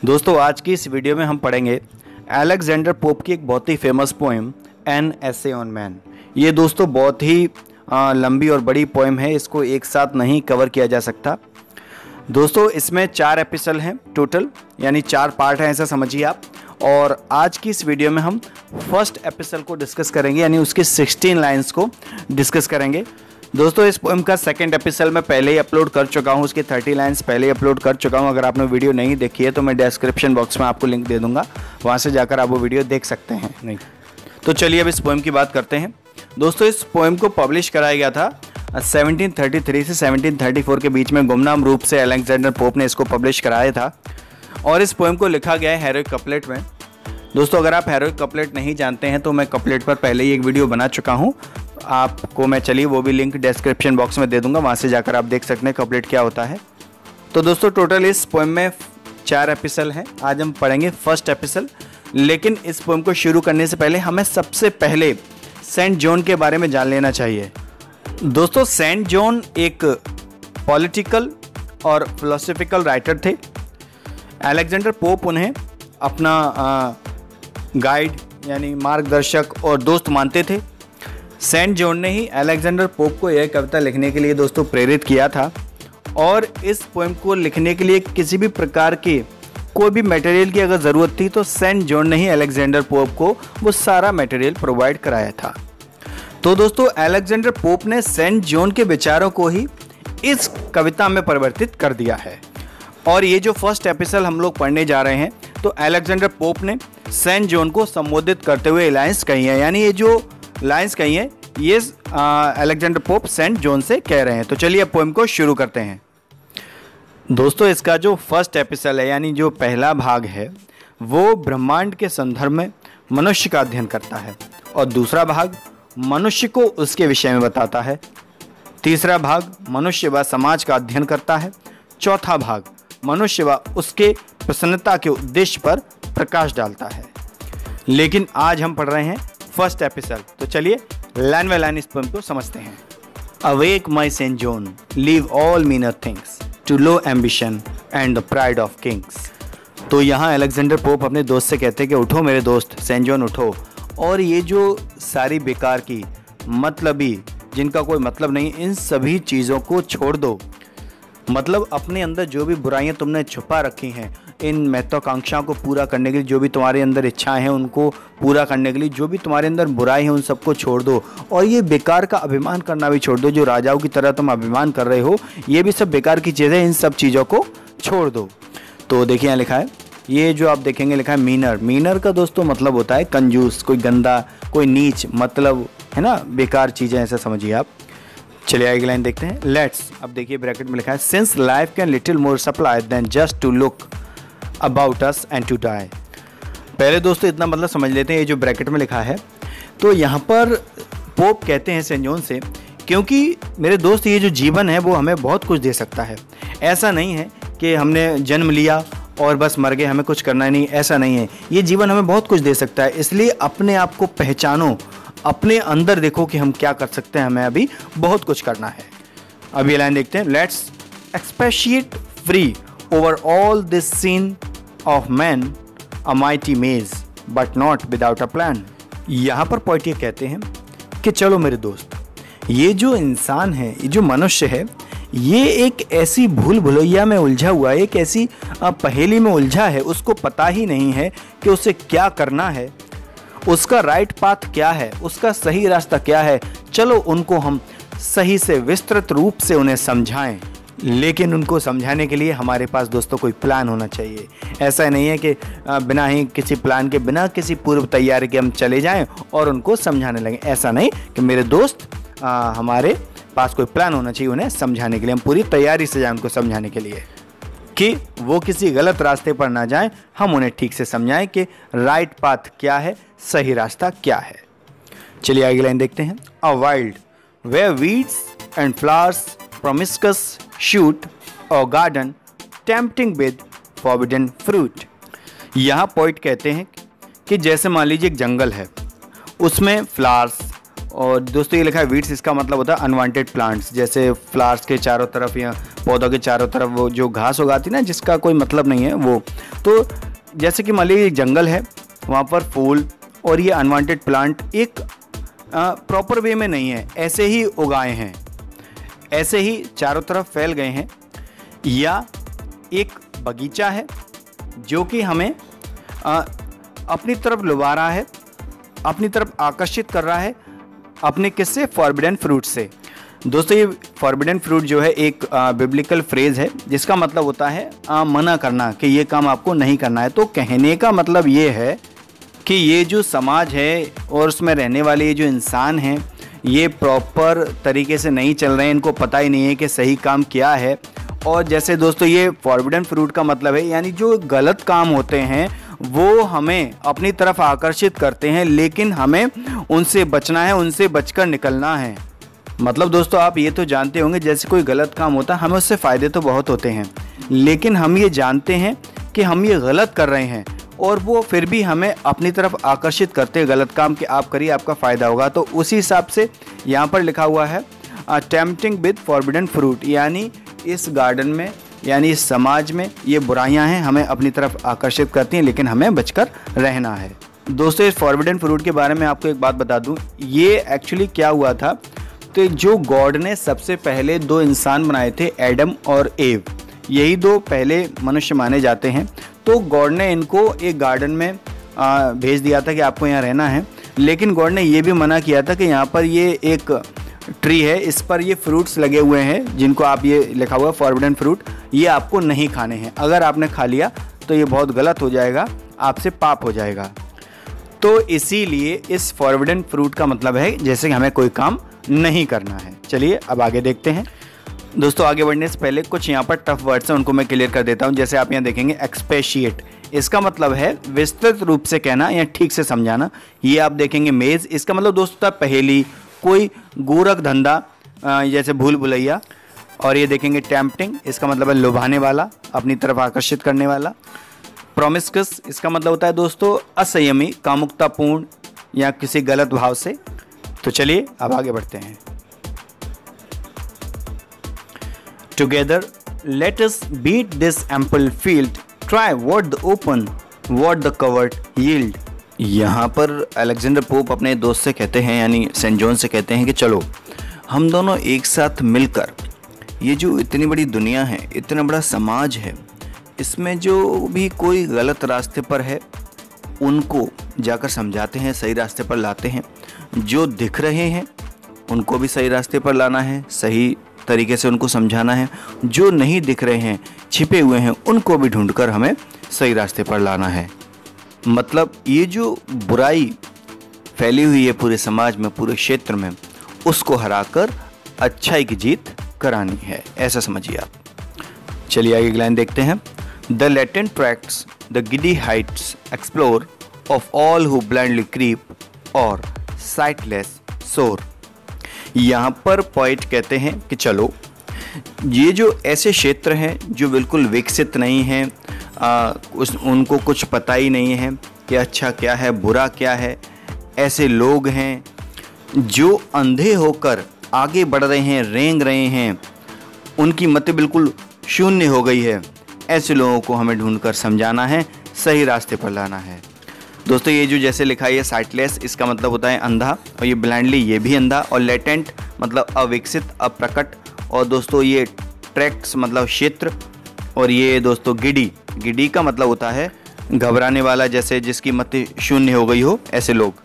दोस्तों आज की इस वीडियो में हम पढ़ेंगे अलेक्जेंडर पोप की एक बहुत ही famous poem an essay on man. ये दोस्तों बहुत ही लंबी और बड़ी पोएम है, इसको एक साथ नहीं कवर किया जा सकता। दोस्तों इसमें 4 एपिसोड हैं टोटल, यानी 4 पार्ट हैं ऐसा समझिए आप। और आज की इस वीडियो में हम फर्स्ट एपिसोड को डिस्कस करेंगे, यानी उसके 16 लाइन्स को डिस्कस करेंगे। दोस्तों इस पोएम का सेकंड एपिसोड मैं पहले ही अपलोड कर चुका हूँ, उसकी 30 लाइन्स पहले ही अपलोड कर चुका हूँ। अगर आपने वीडियो नहीं देखी है तो मैं डिस्क्रिप्शन बॉक्स में आपको लिंक दे दूँगा, वहाँ से जाकर आप वो वीडियो देख सकते हैं। नहीं तो चलिए अब इस पोएम की बात करते हैं। दोस्तों इस पोएम को पब्लिश कराया गया था 1733 से 1734 के बीच में, गुमनाम रूप से अलेक्जेंडर पोप ने इसको पब्लिश कराया था। और इस पोएम को लिखा गया है हेरोइक कपलेट में। दोस्तों अगर आप हेरोइक कपलेट नहीं जानते हैं तो मैं कपलेट पर पहले ही एक वीडियो बना चुका हूँ, आपको मैं चलिए वो भी लिंक डिस्क्रिप्शन बॉक्स में दे दूंगा, वहाँ से जाकर आप देख सकते हैं कपलेट क्या होता है। तो दोस्तों टोटल इस पोएम में 4 एपिसोड हैं। आज हम पढ़ेंगे फर्स्ट एपिसोड, लेकिन इस पोएम को शुरू करने से पहले हमें सबसे पहले सेंट जॉन के बारे में जान लेना चाहिए। दोस्तों सेंट जॉन एक पॉलिटिकल और फिलोसॉफिकल राइटर थे। अलेक्जेंडर पोप उन्हें अपना गाइड यानी मार्गदर्शक और दोस्त मानते थे। सेंट जॉन ने ही अलेक्जेंडर पोप को यह कविता लिखने के लिए दोस्तों प्रेरित किया था। और इस पोएम को लिखने के लिए किसी भी प्रकार की कोई भी मटेरियल की अगर ज़रूरत थी तो सेंट जॉन ने ही अलेक्जेंडर पोप को वो सारा मटेरियल प्रोवाइड कराया था। तो दोस्तों अलेक्जेंडर पोप ने सेंट जॉन के विचारों को ही इस कविता में परिवर्तित कर दिया है। और ये जो फर्स्ट एपिसोड हम लोग पढ़ने जा रहे हैं तो अलेक्जेंडर पोप ने सेंट जॉन को संबोधित करते हुए लाइन्स कही है, यानी ये जो लाइन्स कही है ये अलेक्जेंडर पोप सेंट जॉन से कह रहे हैं। तो चलिए अब पोएम को शुरू करते हैं। दोस्तों इसका जो फर्स्ट एपिसोड है यानी जो पहला भाग है वो ब्रह्मांड के संदर्भ में मनुष्य का अध्ययन करता है, और दूसरा भाग मनुष्य को उसके विषय में बताता है। तीसरा भाग मनुष्य व समाज का अध्ययन करता है। चौथा भाग मनुष्य व उसके प्रसन्नता के उद्देश्य पर प्रकाश डालता है। लेकिन आज हम पढ़ रहे हैं फर्स्ट एपिसोड, तो चलिए लाइन बाय लाइन इस पोएम को समझते हैं। Awake my saint John, leave all meaner things to low ambition and the pride of kings. तो यहाँ अलेक्जेंडर पोप अपने दोस्त से कहते हैं कि उठो मेरे दोस्त सेंट जॉन उठो, और ये जो सारी बेकार की मतलबी जिनका कोई मतलब नहीं, इन सभी चीज़ों को छोड़ दो। मतलब अपने अंदर जो भी बुराइयां तुमने छुपा रखी हैं, इन महत्वाकांक्षाओं को पूरा करने के लिए, जो भी तुम्हारे अंदर इच्छाएं हैं उनको पूरा करने के लिए, जो भी तुम्हारे अंदर बुराई है उन सबको छोड़ दो। और ये बेकार का अभिमान करना भी छोड़ दो, जो राजाओं की तरह तुम अभिमान कर रहे हो, ये भी सब बेकार की चीज़ें, इन सब चीज़ों को छोड़ दो। तो देखिए यहाँ लिखा है, ये जो आप देखेंगे लिखा है मीनर। मीनर का दोस्तों मतलब होता है कंजूस, कोई गंदा, कोई नीच, मतलब है ना बेकार चीज़ें, ऐसा समझिए आप। चलिए आगे लाइन देखते हैं। लेट्स, अब देखिए ब्रैकेट में लिखा है, since life can little more supply than just to look about us and to die. पहले दोस्तों इतना मतलब समझ लेते हैं, ये जो ब्रैकेट में लिखा है तो यहाँ पर पोप कहते हैं सेंट जॉन से, क्योंकि मेरे दोस्त ये जो जीवन है वो हमें बहुत कुछ दे सकता है। ऐसा नहीं है कि हमने जन्म लिया और बस मर गए, हमें कुछ करना नहीं, ऐसा नहीं है। ये जीवन हमें बहुत कुछ दे सकता है, इसलिए अपने आप को पहचानो, अपने अंदर देखो कि हम क्या कर सकते हैं, हमें अभी बहुत कुछ करना है। अब ये लाइन देखते हैं, let's expatiate free over all this scene of man a mighty maze but not without a plan. यहाँ पर पॉइंट ये कहते हैं कि चलो मेरे दोस्त, ये जो इंसान है, ये जो मनुष्य है, ये एक ऐसी भूल भुलैया में उलझा हुआ है, एक ऐसी पहेली में उलझा है, उसको पता ही नहीं है कि उसे क्या करना है, उसका राइट पाथ क्या है, उसका सही रास्ता क्या है। चलो उनको हम सही से विस्तृत रूप से उन्हें समझाएं, लेकिन उनको समझाने के लिए हमारे पास दोस्तों कोई प्लान होना चाहिए। ऐसा नहीं है कि बिना ही किसी प्लान के, बिना किसी पूर्व तैयारी के हम चले जाएं और उनको समझाने लगें। ऐसा नहीं कि मेरे दोस्त, हमारे पास कोई प्लान होना चाहिए उन्हें समझाने के लिए, हम पूरी तैयारी से जाएं उनको समझाने के लिए कि वो किसी गलत रास्ते पर ना जाएं। हम उन्हें ठीक से समझाएं कि राइट पाथ क्या है, सही रास्ता क्या है। चलिए आगे लाइन देखते हैं। A wild where weeds and flowers promiscuous shoot or garden tempting with forbidden fruit। यहाँ पॉइंट कहते हैं कि जैसे मान लीजिए एक जंगल है, उसमें फ्लावर्स और दोस्तों ये लिखा है वीड्स, इसका मतलब होता है अनवांटेड प्लांट्स, जैसे फ्लावर्स के चारों तरफ या पौधों के चारों तरफ वो जो घास उगाती ना जिसका कोई मतलब नहीं है वो। तो जैसे कि मान लीजिए जंगल है, वहाँ पर फूल और ये अनवांटेड प्लांट एक प्रॉपर वे में नहीं है, ऐसे ही उगाए हैं, ऐसे ही चारों तरफ फैल गए हैं। या एक बगीचा है जो कि हमें अपनी तरफ लुभा रहा है, अपनी तरफ आकर्षित कर रहा है, अपने किससे, फॉरबिडन फ्रूट से। दोस्तों ये फॉरबिडन फ्रूट जो है एक बिब्लिकल फ्रेज है जिसका मतलब होता है मना करना, कि ये काम आपको नहीं करना है। तो कहने का मतलब ये है कि ये जो समाज है और उसमें रहने वाले ये जो इंसान हैं ये प्रॉपर तरीके से नहीं चल रहे हैं, इनको पता ही नहीं है कि सही काम क्या है। और जैसे दोस्तों ये फॉरबिडन फ्रूट का मतलब है यानी जो गलत काम होते हैं वो हमें अपनी तरफ आकर्षित करते हैं, लेकिन हमें उनसे बचना है, उनसे बचकर निकलना है। मतलब दोस्तों आप ये तो जानते होंगे जैसे कोई गलत काम होता है हमें उससे फ़ायदे तो बहुत होते हैं, लेकिन हम ये जानते हैं कि हम ये गलत कर रहे हैं और वो फिर भी हमें अपनी तरफ आकर्षित करते हैं गलत काम कि आप करिए आपका फ़ायदा होगा। तो उसी हिसाब से यहाँ पर लिखा हुआ है टेम्पटिंग विद फॉरबिडन फ्रूट, यानी इस गार्डन में यानी इस समाज में ये बुराइयां हैं, हमें अपनी तरफ आकर्षित करती हैं, लेकिन हमें बचकर रहना है। दोस्तों इस फॉरबिडन फ्रूट के बारे में आपको एक बात बता दूं, ये एक्चुअली क्या हुआ था, तो जो गॉड ने सबसे पहले 2 इंसान बनाए थे, एडम और एव, यही 2 पहले मनुष्य माने जाते हैं। तो गॉड ने इनको एक गार्डन में भेज दिया था कि आपको यहाँ रहना है, लेकिन गॉड ने ये भी मना किया था कि यहाँ पर ये एक ट्री है, इस पर ये फ्रूट्स लगे हुए हैं जिनको आप, ये लिखा हुआ है फॉरबिडन फ्रूट, ये आपको नहीं खाने हैं, अगर आपने खा लिया तो ये बहुत गलत हो जाएगा, आपसे पाप हो जाएगा। तो इसीलिए इस फॉरबिडन फ्रूट का मतलब है जैसे कि हमें कोई काम नहीं करना है। चलिए अब आगे देखते हैं। दोस्तों आगे बढ़ने से पहले कुछ यहाँ पर टफ वर्ड्स हैं, उनको मैं क्लियर कर देता हूँ। जैसे आप यहाँ देखेंगे एक्सपेशिएट, इसका मतलब है विस्तृत रूप से कहना या ठीक से समझाना। ये आप देखेंगे मेज, इसका मतलब दोस्तों पहेली, कोई गोरख धंधा जैसे भूल भुलैया। और ये देखेंगे टेम्पटिंग, इसका मतलब है लुभाने वाला, अपनी तरफ आकर्षित करने वाला। प्रोमिस्कस, इसका मतलब होता है दोस्तों असंयमी, कामुकतापूर्ण या किसी गलत भाव से। तो चलिए अब आगे बढ़ते हैं। Together, let us beat this ample field, try what the open, what the covered yield। यहाँ पर अलेक्जेंडर पोप अपने दोस्त से कहते हैं यानी सेंट जॉन से कहते हैं कि चलो हम दोनों एक साथ मिलकर ये जो इतनी बड़ी दुनिया है, इतना बड़ा समाज है, इसमें जो भी कोई गलत रास्ते पर है उनको जाकर समझाते हैं, सही रास्ते पर लाते हैं। जो दिख रहे हैं उनको भी सही रास्ते पर लाना है, सही तरीके से उनको समझाना है। जो नहीं दिख रहे हैं, छिपे हुए हैं, उनको भी ढूंढकर हमें सही रास्ते पर लाना है। मतलब ये जो बुराई फैली हुई है पूरे समाज में, पूरे क्षेत्र में, उसको हराकर अच्छाई की जीत करानी है, ऐसा समझिए आप। चलिए आगे लाइन देखते हैं। The latent tracts the giddy heights explore of all who blindly creep or sightless सोर। यहाँ पर पॉइंट कहते हैं कि चलो ये जो ऐसे क्षेत्र हैं जो बिल्कुल विकसित नहीं हैं, उनको कुछ पता ही नहीं है कि अच्छा क्या है बुरा क्या है, ऐसे लोग हैं जो अंधे होकर आगे बढ़ रहे हैं, रेंग रहे हैं, उनकी मति बिल्कुल शून्य हो गई है, ऐसे लोगों को हमें ढूंढकर समझाना है, सही रास्ते पर लाना है। दोस्तों ये जो जैसे लिखा है साइटलेस, इसका मतलब होता है अंधा, और ये ब्लाइंडली ये भी अंधा, और लेटेंट मतलब अविकसित, अप्रकट, और दोस्तों ये ट्रैक्ट्स मतलब क्षेत्र, और ये दोस्तों गिडी, गिडी का मतलब होता है घबराने वाला, जैसे जिसकी मति शून्य हो गई हो, ऐसे लोग।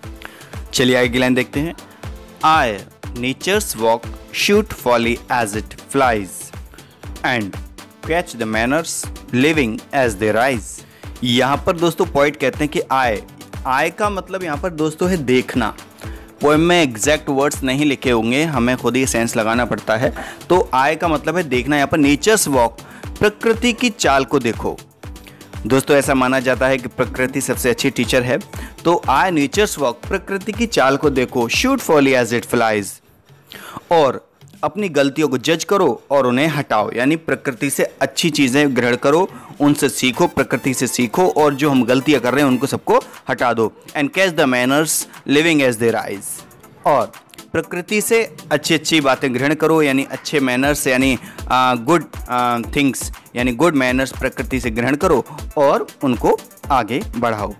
चलिए आगे की लाइन देखते हैं। Eye nature's walk shoot folly as it flies and catch the manners living as they rise. यहाँ पर दोस्तों पॉइंट कहते हैं कि आय का मतलब यहाँ पर दोस्तों है देखना। पोएम में एग्जैक्ट वर्ड्स नहीं लिखे होंगे, हमें खुद ही सेंस लगाना पड़ता है। तो आय का मतलब है देखना। यहाँ पर नेचर्स वॉक, प्रकृति की चाल को देखो। दोस्तों ऐसा माना जाता है कि प्रकृति सबसे अच्छी टीचर है। तो आय नेचर्स वॉक, प्रकृति की चाल को देखो, shoot folly as it flies, और अपनी गलतियों को जज करो और उन्हें हटाओ, यानी प्रकृति से अच्छी चीज़ें ग्रहण करो, उनसे सीखो, प्रकृति से सीखो, और जो हम गलतियां कर रहे हैं उनको सबको हटा दो। And catch the manners living as they rise, और प्रकृति से अच्छी अच्छी बातें ग्रहण करो, यानी अच्छे मैनर्स, यानी गुड थिंग्स, यानी गुड मैनर्स प्रकृति से ग्रहण करो और उनको आगे बढ़ाओ।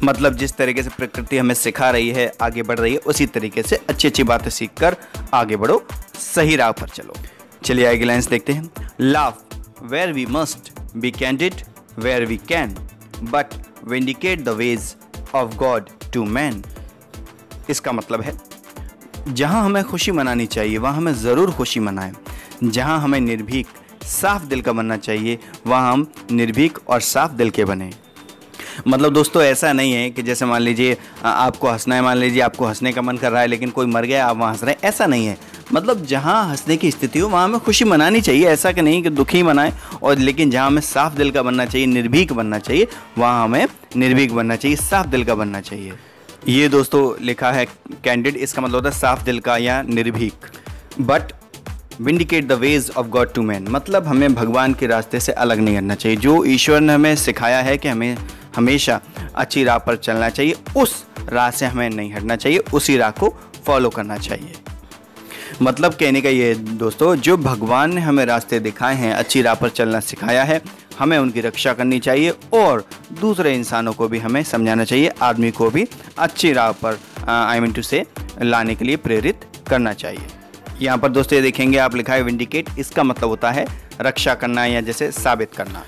मतलब जिस तरीके से प्रकृति हमें सिखा रही है, आगे बढ़ रही है, उसी तरीके से अच्छी अच्छी बातें सीखकर आगे बढ़ो, सही राह पर चलो। चलिए आगे लाइन्स देखते हैं। Laugh where we must, be candid where we can, but vindicate the ways of God to man. इसका मतलब है जहाँ हमें खुशी मनानी चाहिए वहाँ हमें ज़रूर खुशी मनाएं, जहाँ हमें निर्भीक साफ दिल का बनना चाहिए वहाँ हम निर्भीक और साफ दिल के बने। मतलब दोस्तों ऐसा नहीं है कि जैसे मान लीजिए आपको हंसना है, मान लीजिए आपको हंसने का मन कर रहा है लेकिन कोई मर गया आप वहाँ हंस रहे हैं, ऐसा नहीं है। मतलब जहाँ हंसने की स्थिति हो वहाँ हमें खुशी मनानी चाहिए, ऐसा कि नहीं कि दुखी मनाएं। और लेकिन जहाँ हमें साफ दिल का बनना चाहिए, निर्भीक बनना चाहिए, वहाँ हमें निर्भीक बनना चाहिए, साफ दिल का बनना चाहिए। ये दोस्तों लिखा है कैंडिड, इसका मतलब होता है साफ दिल का या निर्भीक। But vindicate the ways of God to man, मतलब हमें भगवान के रास्ते से अलग नहीं करना चाहिए। जो ईश्वर ने हमें सिखाया है कि हमें हमेशा अच्छी राह पर चलना चाहिए, उस राह से हमें नहीं हटना चाहिए, उसी राह को फॉलो करना चाहिए। मतलब कहने का ये दोस्तों, जो भगवान ने हमें रास्ते दिखाए हैं, अच्छी राह पर चलना सिखाया है, हमें उनकी रक्षा करनी चाहिए और दूसरे इंसानों को भी हमें समझाना चाहिए, आदमी को भी अच्छी राह पर लाने के लिए प्रेरित करना चाहिए। यहाँ पर दोस्तों ये देखेंगे आप लिखा है विंडिकेट, इसका मतलब होता है रक्षा करना या जैसे साबित करना।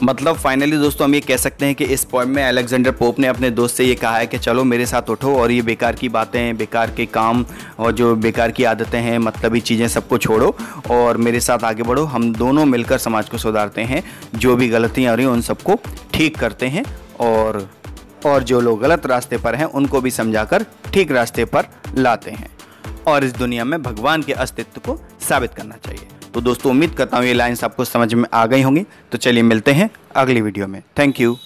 मतलब फाइनली दोस्तों हम ये कह सकते हैं कि इस पोएम में अलेक्जेंडर पोप ने अपने दोस्त से ये कहा है कि चलो मेरे साथ उठो और ये बेकार की बातें, बेकार के काम और जो बेकार की आदतें हैं, मतलबी चीज़ें सबको छोड़ो और मेरे साथ आगे बढ़ो। हम दोनों मिलकर समाज को सुधारते हैं, जो भी गलतियाँ आ रही हैं उन सबको ठीक करते हैं और जो लोग गलत रास्ते पर हैं उनको भी समझाकर ठीक रास्ते पर लाते हैं और इस दुनिया में भगवान के अस्तित्व को साबित करना चाहिए। तो दोस्तों उम्मीद करता हूँ ये लाइन्स आपको समझ में आ गई होंगी। तो चलिए मिलते हैं अगली वीडियो में। Thank you.